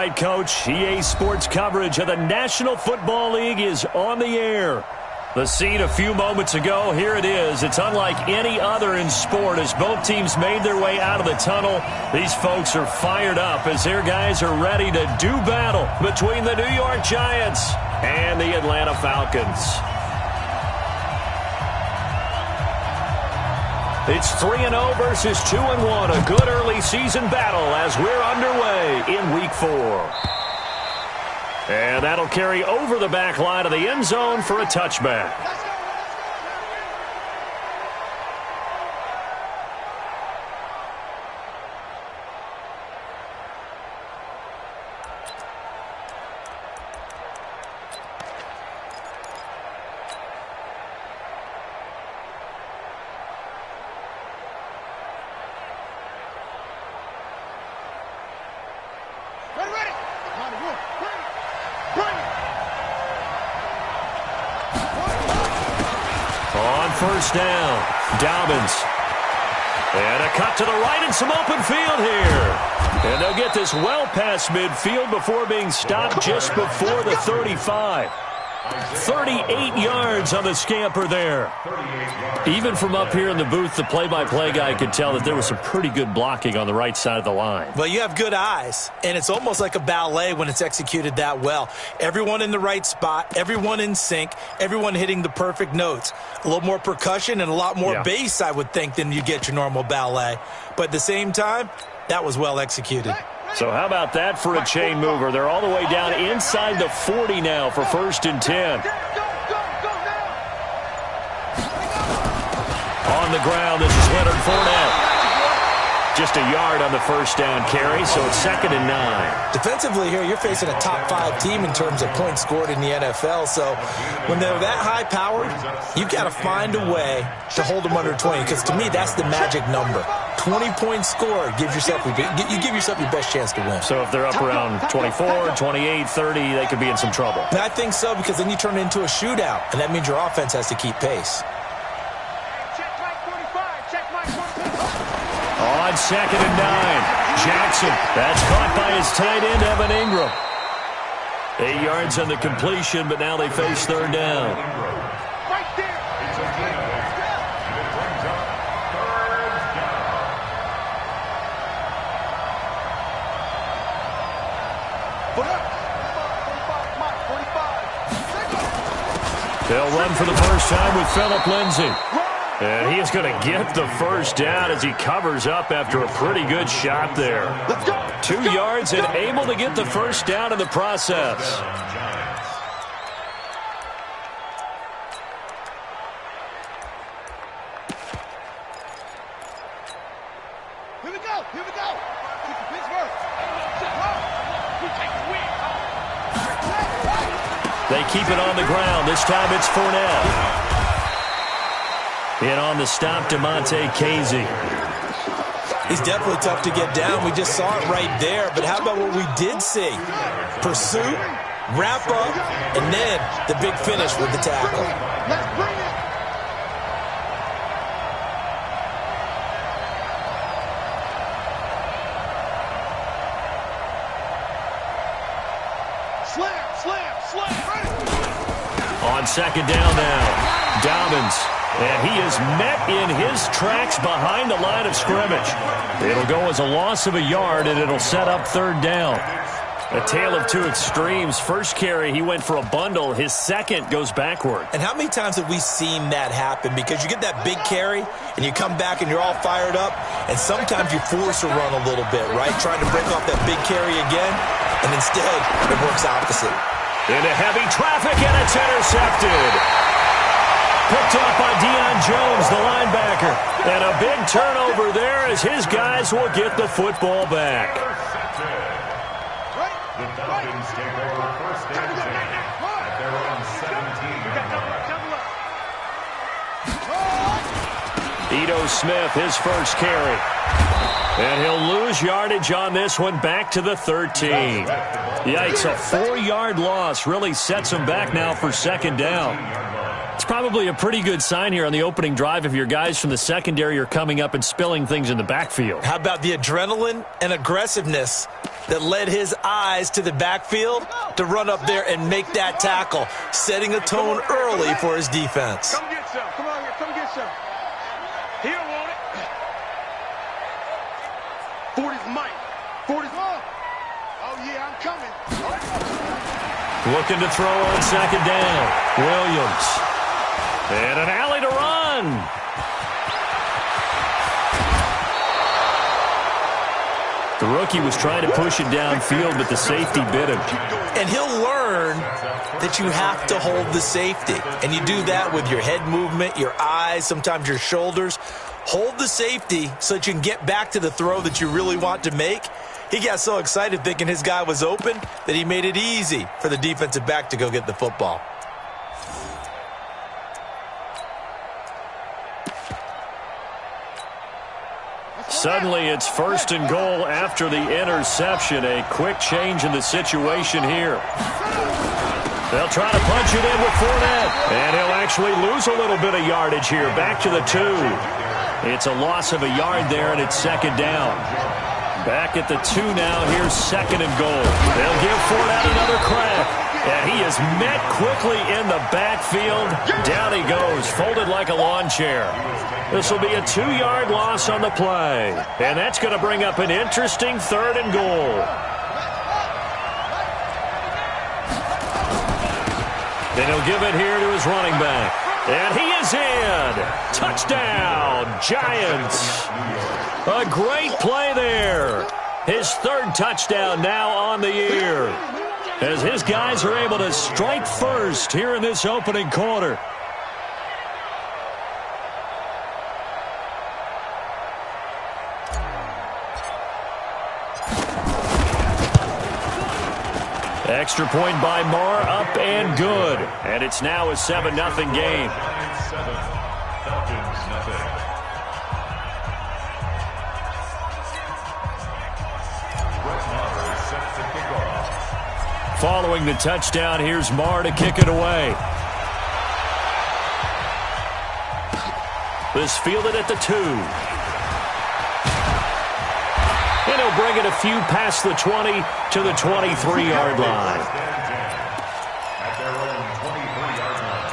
right, Coach. EA Sports coverage of the National Football League is on the air. The scene a few moments ago, here it is. It's unlike any other in sport as both teams made their way out of the tunnel. These folks are fired up as their guys are ready to do battle between the New York Giants and the Atlanta Falcons. It's 3-0 versus 2-1, a good early season battle as we're underway in Week 4. And that'll carry over the back line of the end zone for a touchback. First down, Dobbins. And a cut to the right and some open field here. And they'll get this well past midfield before being stopped just before the 35. 38 yards on the scamper there. Even from up here in the booth, the play-by-play guy could tell that there was some pretty good blocking on the right side of the line. Well, you have good eyes, and it's almost like a ballet when it's executed that well. Everyone in the right spot, everyone in sync, everyone hitting the perfect notes. A little more percussion and a lot more bass, I would think, than you get your normal ballet. But at the same time, that was well executed. So how about that for a chain mover? They're all the way down inside the 40 now for 1st and 10. On the ground, this is Leonard Fournette. Just a yard on the first down carry, so it's 2nd and 9. Defensively here, you're facing a top 5 team in terms of points scored in the NFL. So when they're that high-powered, you've got to find a way to hold them under 20. Because to me, that's the magic number. 20 points scored, you give yourself your best chance to win. So if they're up around 24, 28, 30, they could be in some trouble. And I think so, because then you turn it into a shootout, and that means your offense has to keep pace. On 2nd and 9, Jackson. That's caught by his tight end, Evan Ingram. 8 yards on the completion, but now they face 3rd down. They'll run for the first time with Phillip Lindsay. And he is going to get the first down as he covers up after a pretty good shot there. 2 yards and able to get the first down in the process. Here we go. They keep it on the ground. This time it's Fournette. And on the stop, DeMonte Casey. He's definitely tough to get down. We just saw it right there. But how about what we did see? Pursuit, wrap up, and then the big finish with the tackle. Let's bring it. Slam. On 2nd down now, Dobbins. And he is met in his tracks behind the line of scrimmage. It'll go as a loss of a yard, and it'll set up 3rd down. A tale of two extremes. First carry, he went for a bundle. His second goes backward. And how many times have we seen that happen? Because you get that big carry, and you come back and you're all fired up, and sometimes you force a run a little bit, right? Trying to break off that big carry again, and instead it works opposite. Into heavy traffic, and it's intercepted. Picked up by Deion Jones, the linebacker. And a big turnover there as his guys will get the football back. The Falcons take over 1st and 10 at their own 17. Ito Smith, his first carry. And he'll lose yardage on this one, back to the 13. Yikes, a 4-yard loss really sets him back now for 2nd down. That's probably a pretty good sign here on the opening drive if your guys from the secondary are coming up and spilling things in the backfield. How about the adrenaline and aggressiveness that led his eyes to the backfield to run up there and make that tackle, setting a tone early for his defense. Come get some. Come on here. Come get some. He don't want it. 40's Mike. 40's on. Oh, yeah, I'm coming. Looking to throw on second down. Williams. And an alley to run. The rookie was trying to push it downfield, but the safety bit him. And he'll learn that you have to hold the safety. And you do that with your head movement, your eyes, sometimes your shoulders. Hold the safety so that you can get back to the throw that you really want to make. He got so excited thinking his guy was open that he made it easy for the defensive back to go get the football. Suddenly it's 1st and goal after the interception. A quick change in the situation here. They'll try to punch it in with Fournette. And he'll actually lose a little bit of yardage here. Back to the 2. It's a loss of a yard there, and it's second down. Back at the 2 now. Here's 2nd and goal. They'll give Fournette another crack. And he is met quickly in the backfield. Down he goes, folded like a lawn chair. This will be a 2-yard loss on the play. And that's going to bring up an interesting 3rd and goal. Then he'll give it here to his running back. And he is in. Touchdown, Giants. A great play there. His 3rd touchdown now on the year, as his guys are able to strike first here in this opening quarter. Extra point by Marr, up and good. And it's now a 7-0 game. Following the touchdown, here's Marr to kick it away. This fielded at the 2. And he'll bring it a few past the 20 to the 23-yard line. At their own 23-yard line.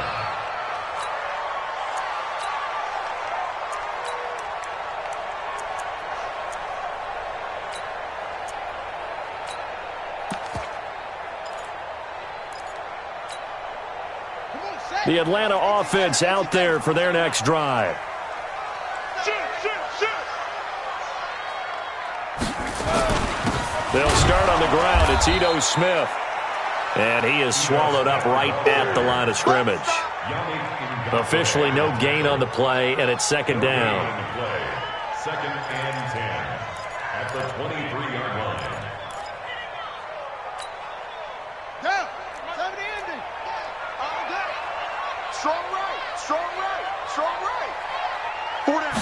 The Atlanta offense out there for their next drive. They'll start on the ground. It's Ito Smith. And he is swallowed up right at the line of scrimmage. Officially no gain on the play, and it's second down. 2nd and 10 at the 23-yard line. Down. 70 ending. All day. Strong right. Strong right. Strong right. 4 down.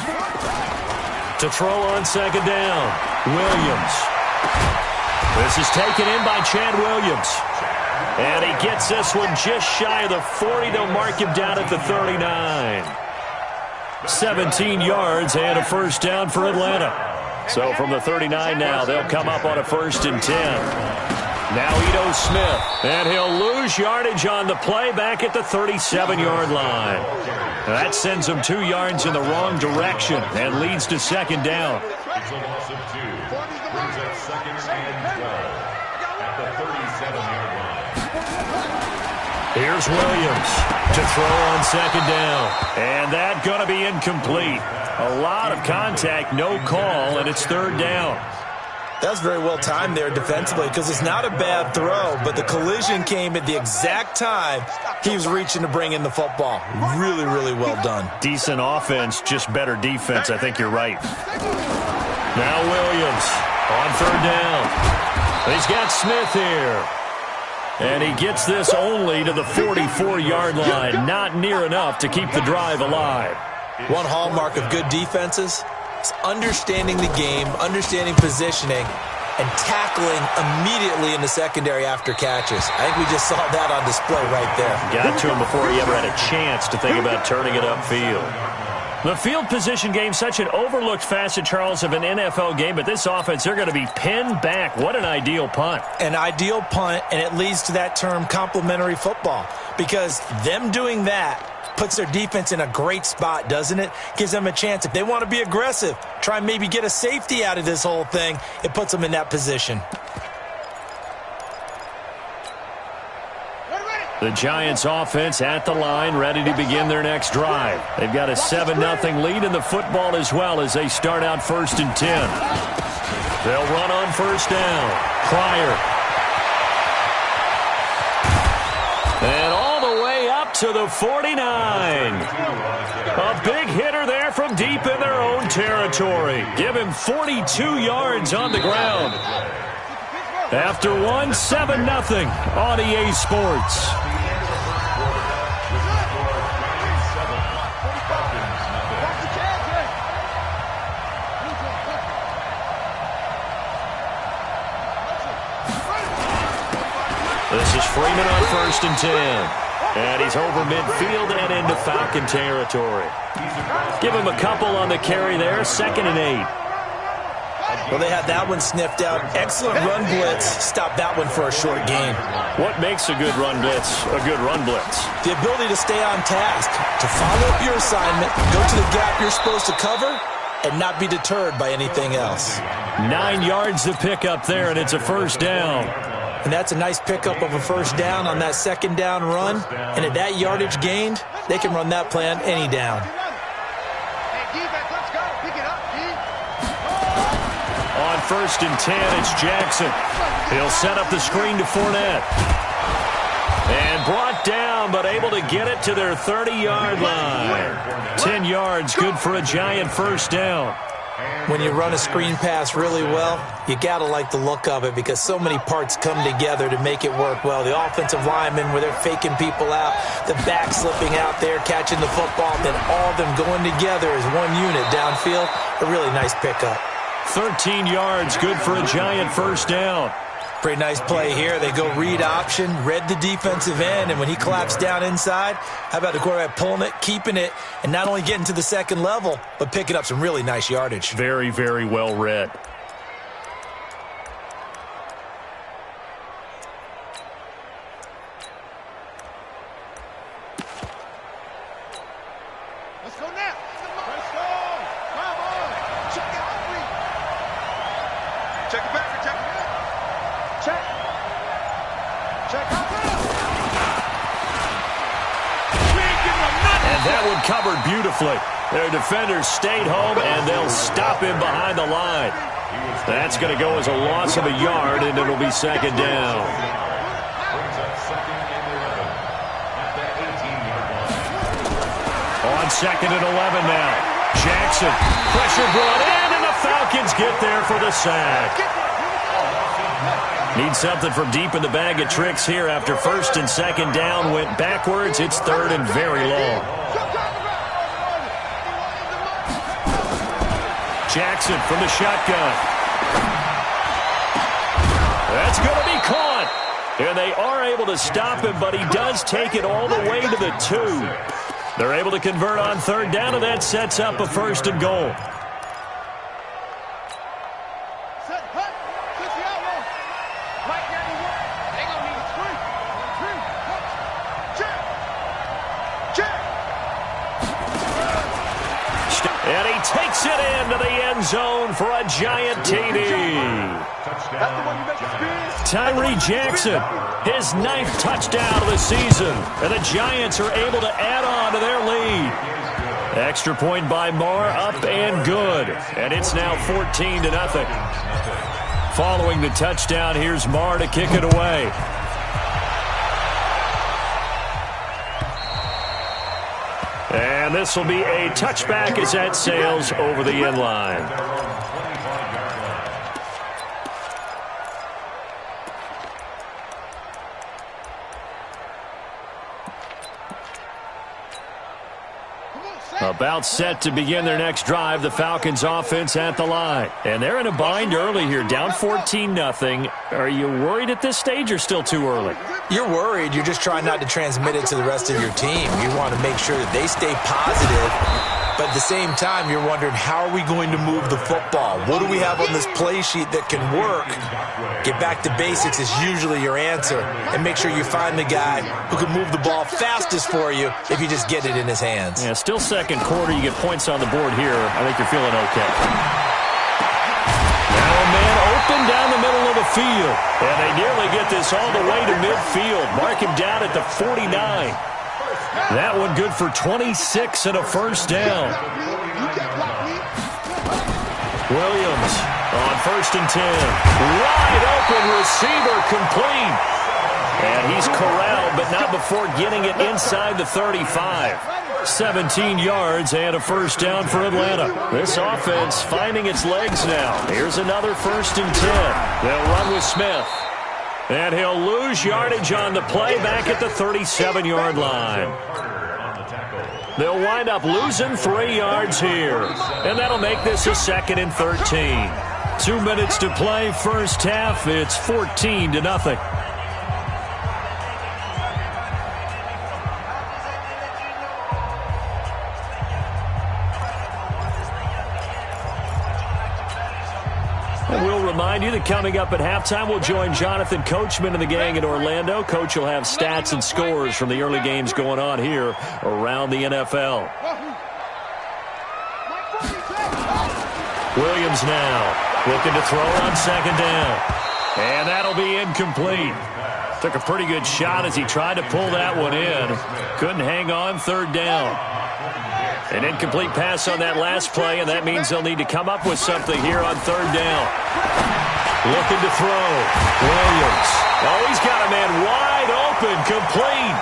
To throw on second down, Williams. This is taken in by Chad Williams. And he gets this one just shy of the 40. They'll mark him down at the 39. 17 yards and a first down for Atlanta. So from the 39 now, they'll come up on a 1st and 10. Now Ito Smith. And he'll lose yardage on the play back at the 37-yard line. That sends him 2 yards in the wrong direction and leads to second down. It's a loss of 2. Brings up 2nd and 12 at the 37-yard line. Here's Williams to throw on second down. And that going to be incomplete. A lot of contact, no call, and it's 3rd down. That's very well timed there defensively because it's not a bad throw, but the collision came at the exact time he was reaching to bring in the football. Really, really well done. Decent offense, just better defense. I think you're right. Now Williams on 3rd down. He's got Smith here. And he gets this only to the 44-yard line. Not near enough to keep the drive alive. One hallmark of good defenses is understanding the game, understanding positioning, and tackling immediately in the secondary after catches. I think we just saw that on display right there. Got to him before he ever had a chance to think about turning it upfield. The field position game, such an overlooked facet, Charles, of an NFL game, but this offense, they're going to be pinned back. What an ideal punt. An ideal punt, and it leads to that term complementary football, because them doing that puts their defense in a great spot, doesn't it? Gives them a chance. If they want to be aggressive, try and maybe get a safety out of this whole thing, it puts them in that position. The Giants offense at the line, ready to begin their next drive. They've got a 7-0 lead in the football as well as they start out 1st and 10. They'll run on 1st down. Pryor. And all the way up to the 49. A big hitter there from deep in their own territory. Give him 42 yards on the ground. After one, 7-0 on EA Sports. This is Freeman on 1st and 10. And he's over midfield and into Falcon territory. Give him a couple on the carry there, 2nd and 8. Well, they had that one sniffed out. Excellent run blitz. Stop that one for a short gain. What makes a good run blitz a good run blitz? The ability to stay on task, to follow up your assignment, go to the gap you're supposed to cover, and not be deterred by anything else. 9 yards to pick up there, and it's a 1st down. And that's a nice pickup of a 1st down on that 2nd down run. And at that yardage gained, they can run that play on any down. On 1st and 10, it's Jackson. He'll set up the screen to Fournette. And brought down, but able to get it to their 30-yard line. 10 yards, good for a Giant 1st down. When you run a screen pass really well, you got to like the look of it because so many parts come together to make it work well. The offensive linemen, where they're faking people out, the back slipping out there, catching the football, then all of them going together as one unit downfield. A really nice pickup. 13 yards, good for a Giant 1st down. Pretty nice play here. They go read option, read the defensive end, and when he collapsed down inside, how about the quarterback pulling it, keeping it, and not only getting to the 2nd level, but picking up some really nice yardage. Very, very well read. Let's go now. Let's go. Come on. Check it out. Check it back. Check it out. Check. Check out. And that one covered beautifully. Their defenders stayed home, and they'll stop him behind the line. That's going to go as a loss of a yard, and it'll be 2nd down. On 2nd and 11 now. Jackson, pressure brought in, and the Falcons get there for the sack. Need something from deep in the bag of tricks here after 1st and 2nd down went backwards. It's 3rd and very long. Jackson from the shotgun. That's going to be caught. And they are able to stop him, but he does take it all the way to the 2. They're able to convert on 3rd down, and that sets up a 1st and goal. And he takes it into the end zone for a Giant TD. Tyree Jackson, his 9th touchdown of the season. And the Giants are able to add on to their lead. Extra point by Marr, up and good. And it's now 14-0. Following the touchdown, here's Marr to kick it away. And this will be a touchback as that sails over the end line. Come on, About set to begin their next drive, the Falcons offense at the line. And they're in a bind early here, down 14-0. Are you worried at this stage or still too early? You're worried. You're just trying not to transmit it to the rest of your team. You want to make sure that they stay positive. But at the same time, you're wondering, how are we going to move the football? What do we have on this play sheet that can work? Get back to basics is usually your answer. And make sure you find the guy who can move the ball fastest for you if you just get it in his hands. Yeah, still second quarter. You get points on the board here. I think you're feeling okay. Now a man open down the middle of the field. And they nearly get this all the way to midfield. Mark him down at the 49. That one good for 26 and a first down. Williams on 1st and 10. Wide open receiver complete. And he's corralled, but not before getting it inside the 35. 17 yards and a first down for Atlanta. This offense finding its legs now. Here's another 1st and 10. They'll run with Smith. And he'll lose yardage on the play back at the 37-yard line. They'll wind up losing 3 yards here. And that'll make this a 2nd and 13. 2 minutes to play, first half. It's 14-0. We'll remind you that coming up at halftime, we'll join Jonathan Coachman and the gang in Orlando. Coach will have stats and scores from the early games going on here around the NFL. Williams now looking to throw on 2nd down. And that'll be incomplete. Took a pretty good shot as he tried to pull that one in. Couldn't hang on, 3rd down. An incomplete pass on that last play, and that means they'll need to come up with something here on 3rd down. Looking to throw. Williams. Oh, he's got a man wide open, complete.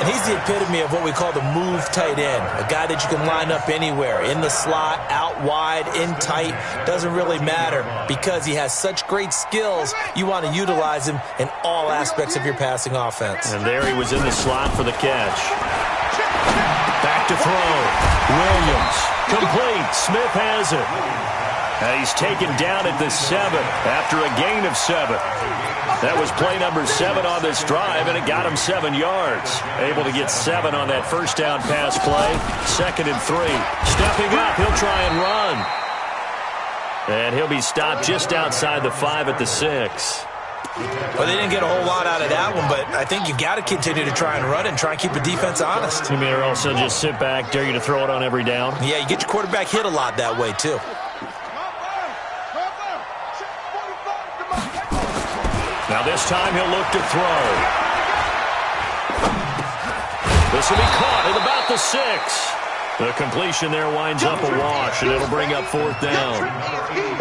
And he's the epitome of what we call the move tight end. A guy that you can line up anywhere. In the slot, out wide, in tight. Doesn't really matter. Because he has such great skills, you want to utilize him in all aspects of your passing offense. And there he was in the slot for the catch. Back to throw. Williams. Complete. Smith has it. And he's taken down at the 7 after a gain of 7. That was play number 7 on this drive, and it got him 7 yards. Able to get 7 on that first down pass play. 2nd and 3. Stepping up, he'll try and run. And he'll be stopped just outside the 5 at the 6. Well, they didn't get a whole lot out of that one, but I think you got to continue to try and run and try and keep the defense honest. You mean or also just sit back, dare you to throw it on every down? Yeah, you get your quarterback hit a lot that way, too. Now this time he'll look to throw. This will be caught at about the 6. The completion there winds up a wash, and it'll bring up 4th down.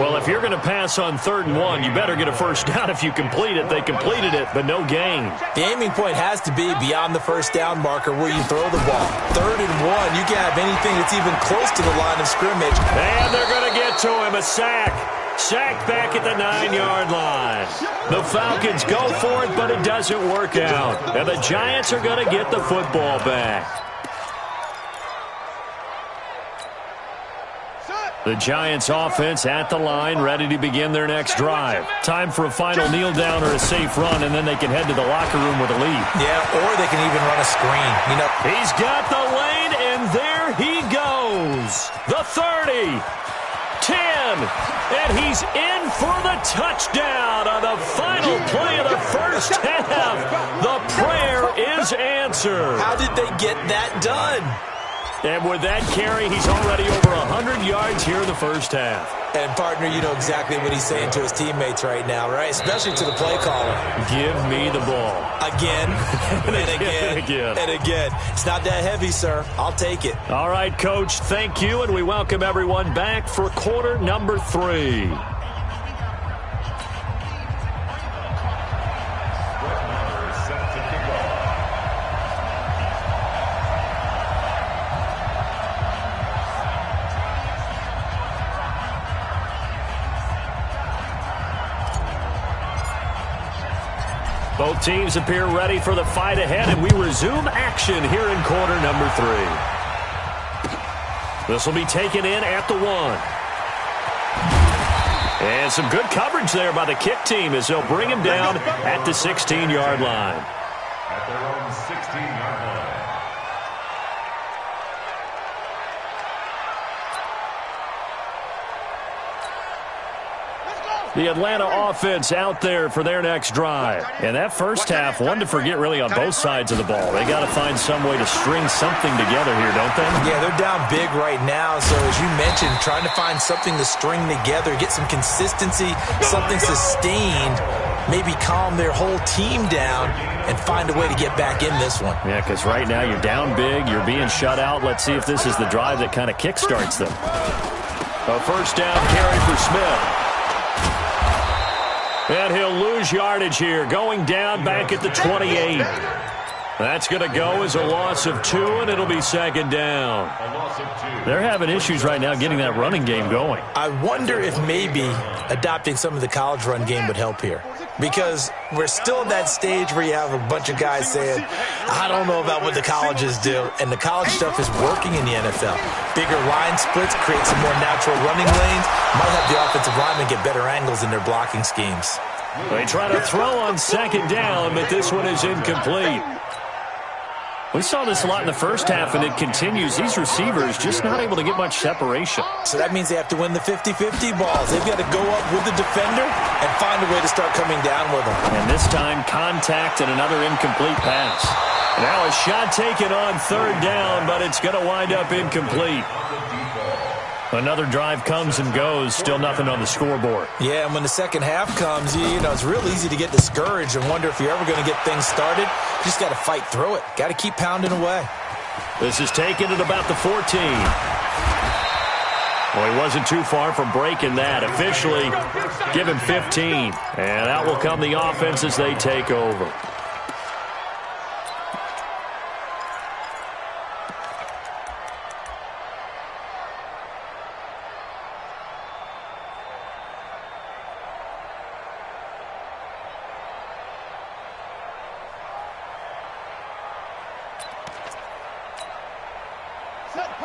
Well, if you're going to pass on 3rd and 1, you better get a first down if you complete it. They completed it, but no gain. The aiming point has to be beyond the first down marker where you throw the ball. 3rd and 1, you can't have anything that's even close to the line of scrimmage. And they're going to get to him, a sack. Sacked back at the 9-yard line. The Falcons go for it, but it doesn't work out. And the Giants are going to get the football back. The Giants offense at the line, ready to begin their next drive. Time for a final kneel down or a safe run, and then they can head to the locker room with a lead. Yeah, or they can even run a screen. You know, he's got the lane, and there he goes. The 30, 10, and he's in for the touchdown on the final play of the first half. The prayer is answered. How did they get that done? And with that carry, he's already over 100 yards here in the first half. And, partner, you know exactly what he's saying to his teammates right now, right? Especially to the play caller. Give me the ball. Again, and again, and again. It's not that heavy, sir. I'll take it. All right, Coach, thank you, and we welcome everyone back for quarter number 3. Both teams appear ready for the fight ahead, and we resume action here in quarter number 3. This will be taken in at the 1. And some good coverage there by the kick team as they'll bring him down at the 16-yard line. At their own 16-yard line. The Atlanta offense out there for their next drive. And that first half, one to forget really on both sides of the ball. They got to find some way to string something together here, don't they? Yeah, they're down big right now. So as you mentioned, trying to find something to string together, get some consistency, something sustained, maybe calm their whole team down and find a way to get back in this one. Yeah, because right now you're down big, you're being shut out. Let's see if this is the drive that kind of kickstarts them. A first down carry for Smith. And he'll lose yardage here, going down back at the 28. That's going to go as a loss of 2, and it'll be second down. They're having issues right now getting that running game going. I wonder if maybe adopting some of the college run game would help here. Because we're still at that stage where you have a bunch of guys saying, I don't know about what the colleges do. And the college stuff is working in the NFL. Bigger line splits, create some more natural running lanes. Might have the offensive linemen get better angles in their blocking schemes. They try to throw on second down, but this one is incomplete. We saw this a lot in the first half, and it continues. These receivers just not able to get much separation. So that means they have to win the 50-50 balls. They've got to go up with the defender and find a way to start coming down with them. And this time, contact and another incomplete pass. Now a shot taken on third down, but it's going to wind up incomplete. Another drive comes and goes, still nothing on the scoreboard. Yeah, and when the second half comes, you know, it's real easy to get discouraged and wonder if you're ever going to get things started. You just got to fight through it. Got to keep pounding away. This is taken at about the 14. Well, he wasn't too far from breaking that. Officially, give him 15. And out will come the offense as they take over.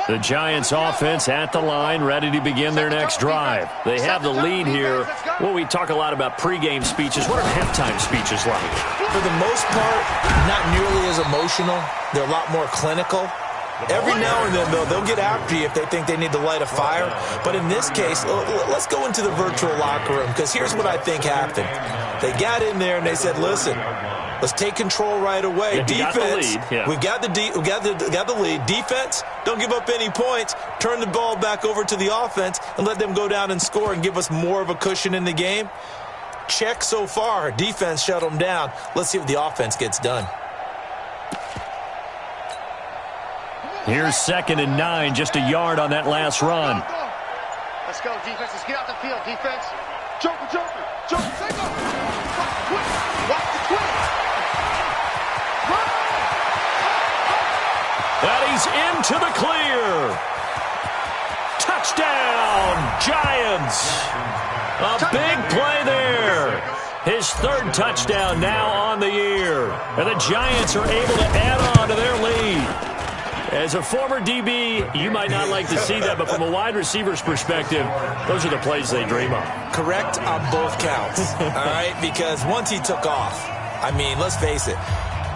The Giants offense at the line, ready to begin their next drive. They have the lead here. Well, we talk a lot about pregame speeches. What are halftime speeches like? For the most part, not nearly as emotional. They're a lot more clinical. Every now and then, though, they'll get after you if they think they need to light a fire. But in this case, let's go into the virtual locker room, because here's what I think happened. They got in there and they said, listen, let's take control right away. Yeah, defense, we got the lead. Defense, don't give up any points. Turn the ball back over to the offense and let them go down and score and give us more of a cushion in the game. Check so far. Defense shut them down. Let's see what the offense gets done. Here's 2nd and 9, just a yard on that last run. Let's go, defense. Let's get out the field, defense. Jumper, jumper, jumper. Take off. Watch the twist. And he's into the clear. Touchdown, Giants. A big play there. His 3rd touchdown now on the year. And the Giants are able to add on to their lead. As a former DB, you might not like to see that, but from a wide receiver's perspective, those are the plays they dream of. Correct on both counts, all right? Because once he took off, I mean, let's face it,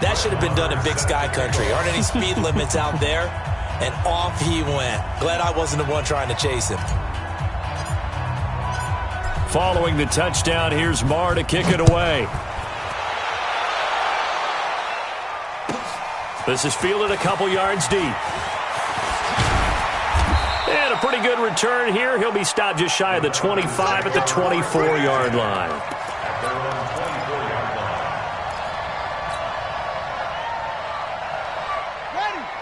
that should have been done in Big Sky Country. Aren't any speed limits out there? And off he went. Glad I wasn't the one trying to chase him. Following the touchdown, here's Marr to kick it away. This is fielded a couple yards deep. And a pretty good return here. He'll be stopped just shy of the 25 at the 24-yard line.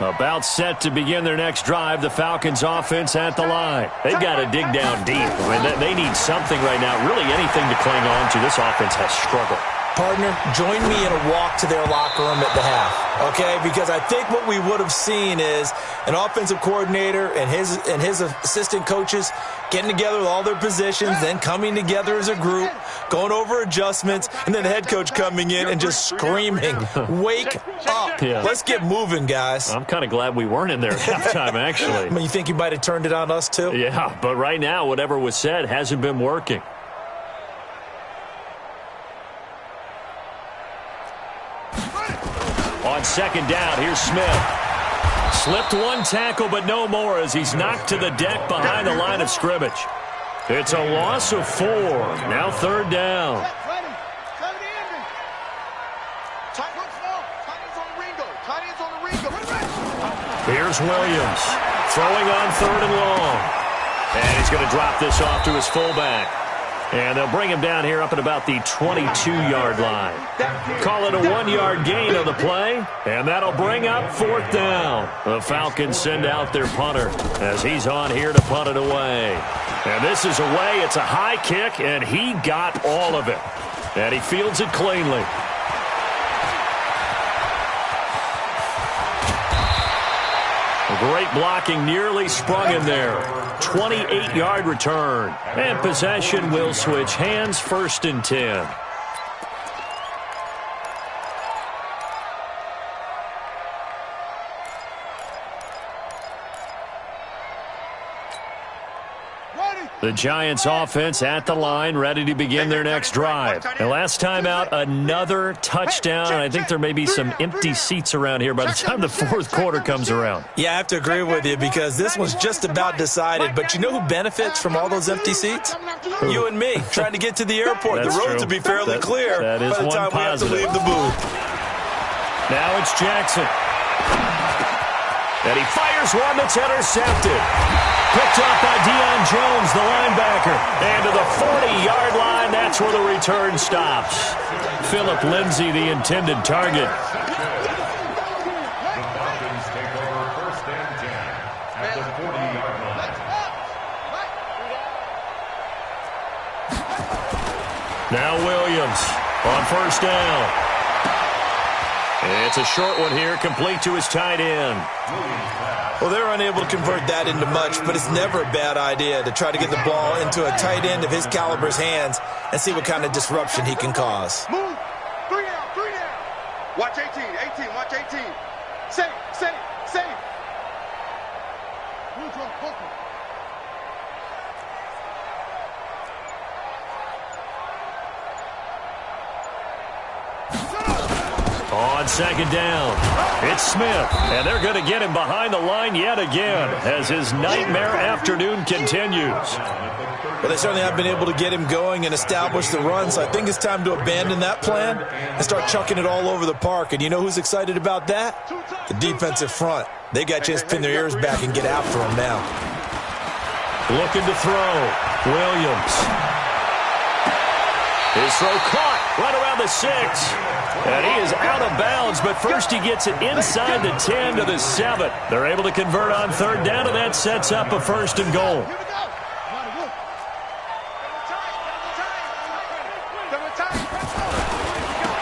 About set to begin their next drive, the Falcons offense at the line. They've got to dig down deep. I mean, they need something right now, really anything to cling on to. This offense has struggled. Partner, join me in a walk to their locker room at the half, okay? Because I think what we would have seen is an offensive coordinator and his assistant coaches getting together with all their positions, then coming together as a group, going over adjustments, and then the head coach coming in and just screaming, "Wake up. Yeah. Let's get moving, guys." I'm kind of glad we weren't in there at halftime, actually. I mean, you think you might have turned it on us, too? Yeah, but right now, whatever was said hasn't been working. On second down, here's Smith. Slipped one tackle, but no more as he's knocked to the deck behind the line of scrimmage. It's a loss of 4. Now third down. Here's Williams throwing on third and long. And he's going to drop this off to his fullback. And they'll bring him down here up at about the 22-yard line. Call it a 1-yard gain on the play, and that'll bring up fourth down. The Falcons send out their punter as he's on here to punt it away. And this is away. It's a high kick, and he got all of it. And he fields it cleanly. Great blocking, nearly sprung in there. 28-yard return. And possession will switch hands, 1st and 10. The Giants offense at the line, ready to begin their next drive. And last time out, another touchdown. And I think there may be some empty seats around here by the time the fourth quarter comes around. Yeah, I have to agree with you because this one's just about decided. But you know who benefits from all those empty seats? You and me, trying to get to the airport. The roads will be fairly clear that is by the time we have to leave the booth. Now it's Jackson. And he fires one that's intercepted. Picked off by Deion Jones, the linebacker. And to the 40-yard line, that's where the return stops. Philip Lindsay, the intended target. The Falcons take over 1st and 10 at the 40-yard line. Now Williams on 1st down. It's a short one here, complete to his tight end. Well, they're unable to convert that into much, but it's never a bad idea to try to get the ball into a tight end of his caliber's hands and see what kind of disruption he can cause. Move. 3 down, 3 down. Watch 18, watch 18. Safe. Move, focus. On second down, it's Smith, and they're going to get him behind the line yet again as his nightmare afternoon continues. Well, they certainly have been able to get him going and establish the run, so I think it's time to abandon that plan and start chucking it all over the park. And you know who's excited about that? The defensive front. They got a chance to pin their ears back and get after him now. Looking to throw, Williams. His throw caught right around the 6. And he is out of bounds, but first he gets it inside the 10 to the 7. They're able to convert on third down, and that sets up a 1st and goal.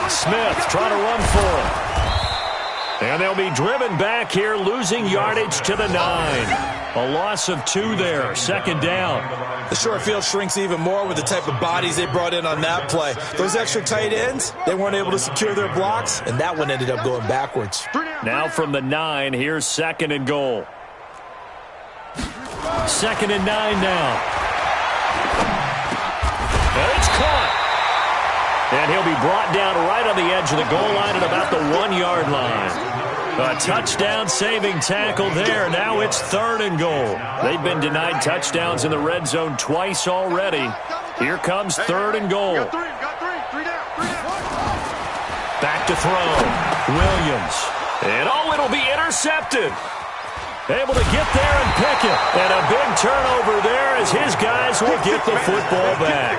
Smith trying to run for him. And they'll be driven back here, losing yardage to the 9. A loss of 2 there, 2nd down. The short field shrinks even more with the type of bodies they brought in on that play. Those extra tight ends, they weren't able to secure their blocks, and that one ended up going backwards. Now from the 9, here's 2nd and goal. 2nd and 9 now. And it's caught. And he'll be brought down right on the edge of the goal line at about the 1-yard line. A touchdown-saving tackle there. Now it's 3rd and goal. They've been denied touchdowns in the red zone twice already. Here comes 3rd and goal. Back to throw. Williams. And it'll be intercepted. Able to get there and pick it. And a big turnover there as his guys will get the football back.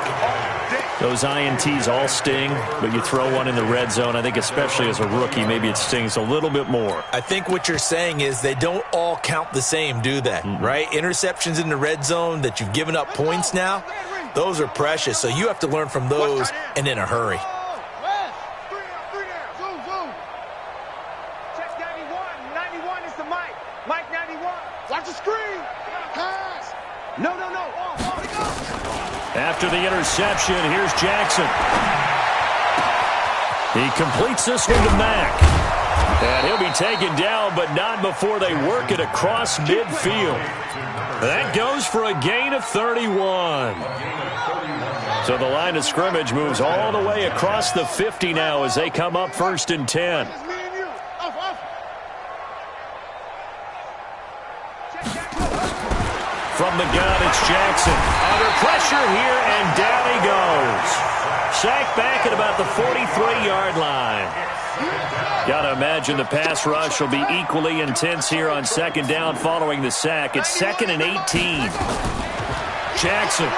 Those INTs all sting, but you throw one in the red zone, I think especially as a rookie, maybe it stings a little bit more. I think what you're saying is they don't all count the same, do they? Right? Interceptions in the red zone that you've given up points now, those are precious. So you have to learn from those and in a hurry. Watch the screen. Pass. No. After the interception, here's Jackson. He completes this one to Mack. And he'll be taken down, but not before they work it across midfield. That goes for a gain of 31. So the line of scrimmage moves all the way across the 50 now as they come up 1st and 10. From the gun, it's Jackson. Under pressure here, and down he goes. Sacked back at about the 43-yard line. Got to imagine the pass rush will be equally intense here on 2nd down following the sack. It's 2nd and 18. Jackson.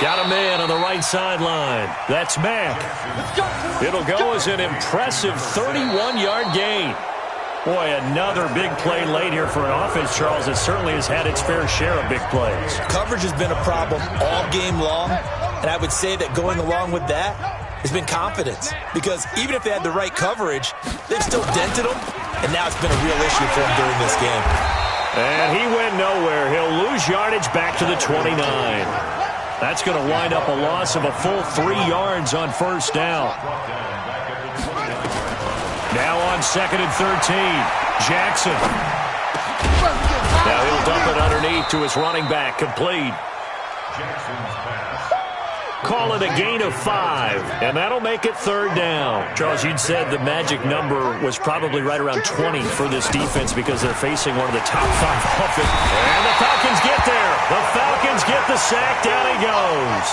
Got a man on the right sideline. That's Mack. It'll go as an impressive 31-yard gain. Boy, another big play late here for an offense, Charles. It certainly has had its fair share of big plays. Coverage has been a problem all game long, and I would say that going along with that has been confidence. Because even if they had the right coverage, they've still dented them, and now it's been a real issue for them during this game. And he went nowhere. He'll lose yardage back to the 29. That's going to wind up a loss of a full 3 yards on 1st down. Now on 2nd and 13, Jackson. Now he'll dump it underneath to his running back, complete. Call it a gain of 5, and that'll make it 3rd down. Charles, you'd said the magic number was probably right around 20 for this defense because they're facing one of the top 5 offenses. And the Falcons get there. The Falcons get the sack. Down he goes.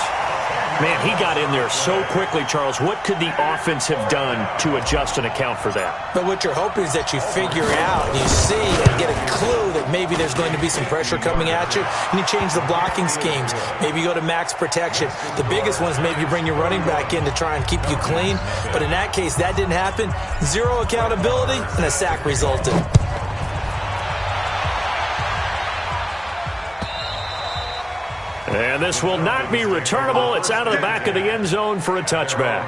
Man, he got in there so quickly, Charles. What could the offense have done to adjust and account for that? But what you're hoping is that you figure out, and you see and get a clue that maybe there's going to be some pressure coming at you, and you change the blocking schemes. Maybe you go to max protection. The biggest one is maybe you bring your running back in to try and keep you clean. But in that case, that didn't happen. 0 accountability, and a sack resulted. And this will not be returnable. It's out of the back of the end zone for a touchback.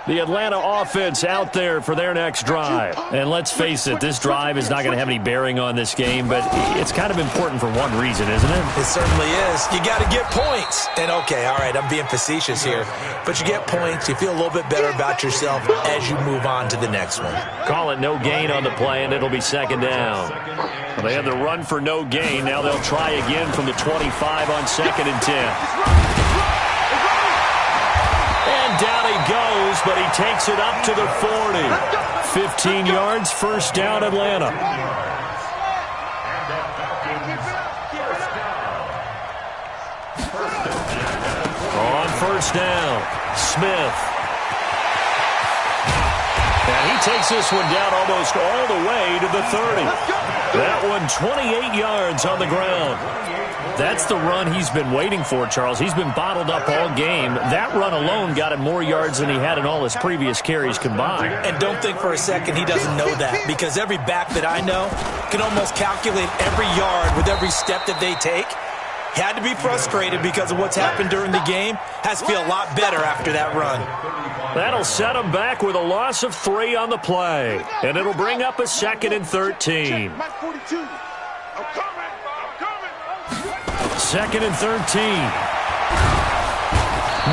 The Atlanta offense out there for their next drive. And let's face it, this drive is not going to have any bearing on this game, but it's kind of important for one reason, isn't it? It certainly is. You got to get points. And, okay, all right, I'm being facetious here. But you get points. You feel a little bit better about yourself as you move on to the next one. Call it no gain on the play, and it'll be 2nd down. Well, they had the run for no gain. Now they'll try again from the 25 on 2nd and 10. And down he goes, but he takes it up to the 40. 15 yards, 1st down, Atlanta. On 1st down, Smith. And he takes this one down almost all the way to the 30. That one 28 yards on the ground. That's the run he's been waiting for, Charles. He's been bottled up all game. That run alone got him more yards than he had in all his previous carries combined. And don't think for a second he doesn't know that, because every back that I know can almost calculate every yard with every step that they take. He had to be frustrated because of what's happened during the game. Has to feel a lot better after that run. That'll set him back with a loss of 3 on the play. And it'll bring up a 2nd and 13. 2nd and 13.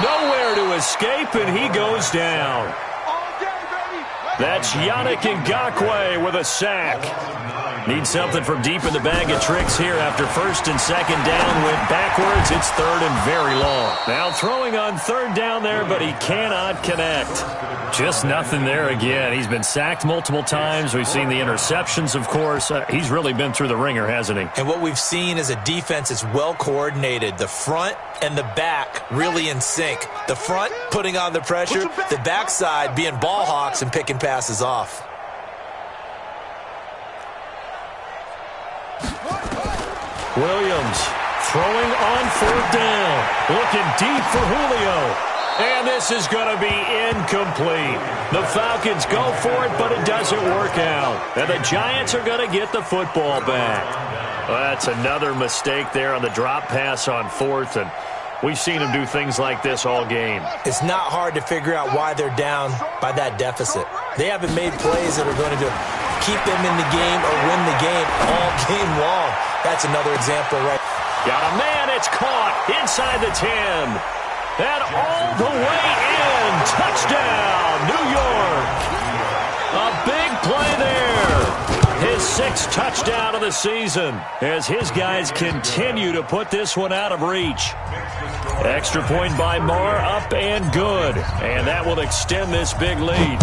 Nowhere to escape, and he goes down. That's Yannick Ngakoue with a sack. Need something from deep in the bag of tricks here after 1st and 2nd down. Went backwards. It's 3rd and very long. Now throwing on 3rd down there, but he cannot connect. Just nothing there again. He's been sacked multiple times. We've seen the interceptions, of course. He's really been through the ringer, hasn't he? And what we've seen is a defense that's well coordinated. The front and the back really in sync. The front putting on the pressure, the backside being ball hawks and picking passes off. Williams throwing on 4th down. Looking deep for Julio. And this is going to be incomplete. The Falcons go for it, but it doesn't work out. And the Giants are going to get the football back. Well, that's another mistake there on the drop pass on fourth, and we've seen him do things like this all game. It's not hard to figure out why they're down by that deficit. They haven't made plays that are going to keep them in the game or win the game all game long. That's another example, right? Got a man, it's caught inside the 10. And all the way in. Touchdown, New York. A big play there. His 6th touchdown of the season as his guys continue to put this one out of reach. Extra point by Marr, up and good. And that will extend this big lead.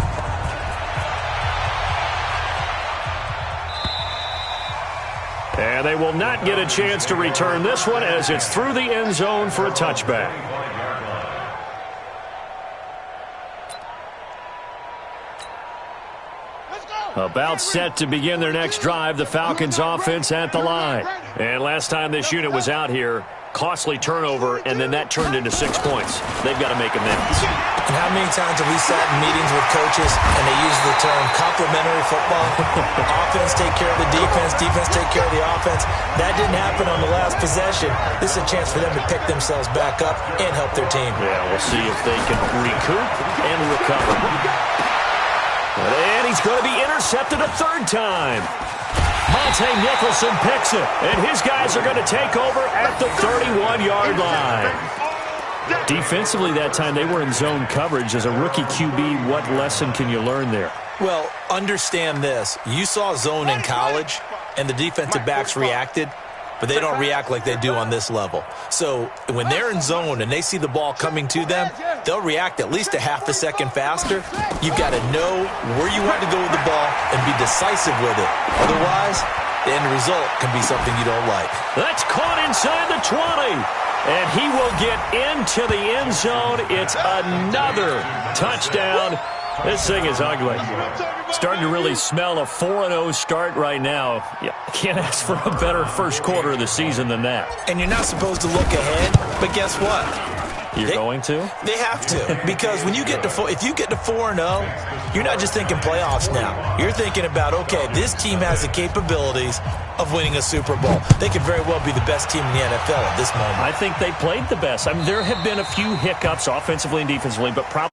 And they will not get a chance to return this one as it's through the end zone for a touchback. About set to begin their next drive, the Falcons offense at the line. And last time this unit was out here, costly turnover, and then that turned into 6 points. They've got to make amends. And how many times have we sat in meetings with coaches and they use the term complementary football? Offense take care of the defense, defense take care of the offense. That didn't happen on the last possession. This is a chance for them to pick themselves back up and help their team. Yeah, we'll see if they can recoup and recover. And he's going to be intercepted a 3rd time. Monte Nicholson picks it, and his guys are going to take over at the 31-yard line. Defensively that time, they were in zone coverage. As a rookie QB, what lesson can you learn there? Well, understand this. You saw zone in college, and the defensive backs reacted, but they don't react like they do on this level. So when they're in zone and they see the ball coming to them, they'll react at least a half a second faster. You've got to know where you want to go with the ball and be decisive with it. Otherwise, the end result can be something you don't like. That's caught inside the 20. And he will get into the end zone. It's another touchdown. This thing is ugly. Starting to really smell a 4-0 start right now. You can't ask for a better first quarter of the season than that. And you're not supposed to look ahead, but guess what? You're going to? They have to, because when you get to if you get to 4-0, you're not just thinking playoffs now. You're thinking about, okay, this team has the capabilities of winning a Super Bowl. They could very well be the best team in the NFL at this moment. I think they played the best. I mean, there have been a few hiccups offensively and defensively, but probably